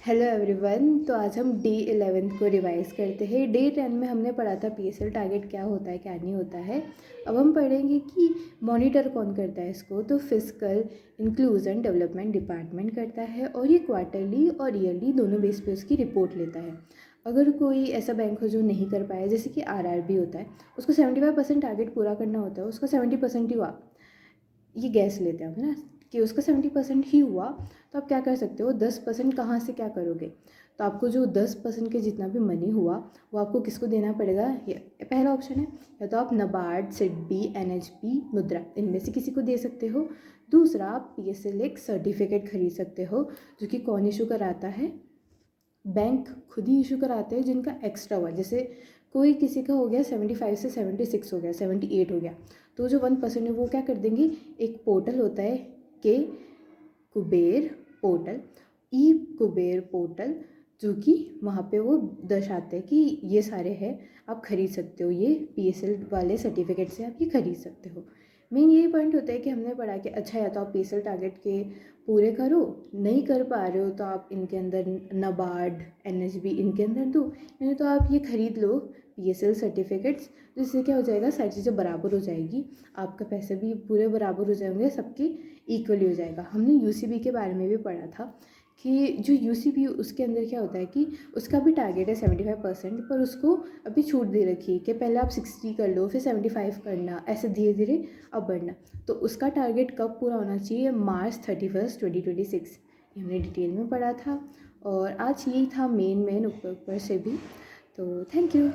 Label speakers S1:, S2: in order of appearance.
S1: Hello everyone. तो आज हम डे 11 को रिवाइज करते हैं। डे 10 में हमने पढ़ा था पीएसएल टारगेट क्या होता है क्या नहीं होता है। अब हम पढ़ेंगे कि मॉनिटर कौन करता है इसको। तो फिजिकल इंक्लूजन डेवलपमेंट डिपार्टमेंट करता है और ये क्वार्टरली और ईयरली दोनों बेस पे उसकी रिपोर्ट लेता है। अगर कोई ऐसा बैंक हो जो नहीं कर पाया, जैसे कि आरआरबी होता है, उसको 75% टारगेट पूरा करना होता है, उसका 70% ही हुआ, ये गैस लेते हैं हम ना कि उसका 70% ही हुआ, तो आप क्या कर सकते हो, 10% कहाँ से क्या करोगे। तो आपको जो 10% के जितना भी मनी हुआ वो आपको किसको देना पड़ेगा। ये पहला ऑप्शन है, या तो आप नाबार्ड, सिडबी, एनएचबी, मुद्रा, इनमें से किसी को दे सकते हो। दूसरा, आप पीएसएल एक सर्टिफिकेट खरीद सकते हो, जो कि कौन इशू कराता है, बैंक खुद ही इशू कराते हैं जिनका एक्स्ट्रा हुआ। जैसे कोई किसी का हो गया 75 से 76 हो गया, 78 हो गया, तो जो 1% है वो क्या कर देंगे, एक पोर्टल होता है के कुबेर पोर्टल, ई कुबेर पोर्टल, जो कि वहाँ पे वो दर्शाते हैं कि ये सारे हैं, आप खरीद सकते हो, ये पीएसएल वाले सर्टिफिकेट से आप ये खरीद सकते हो। मेन यही पॉइंट होता है कि हमने पढ़ा कि अच्छा, या तो आप पीएसएल टारगेट के पूरे करो, नहीं कर पा रहे हो तो आप इनके अंदर नाबार्ड, एनएचबी, इनके अंदर दो, नहीं तो आप ये खरीद लो पीएसएल सर्टिफिकेट्स। तो इससे क्या हो जाएगा, सारी चीज़ें बराबर हो जाएगी, आपका पैसे भी पूरे बराबर हो जाएंगे, सबकी इक्वली हो जाएगा। हमने यूसीबी के बारे में भी पढ़ा था कि जो यूसीबी उसके अंदर क्या होता है कि उसका भी टारगेट है 75%, पर उसको अभी छूट दे रखी है कि पहले आप 60 कर लो, फिर 75 करना, ऐसे धीरे धीरे अब बढ़ना। तो उसका टारगेट कब पूरा होना चाहिए, मार्च 31, 2026। ये हमने डिटेल में पढ़ा था और आज यही था मेन ऊपर ऊपर से भी। तो थैंक यू।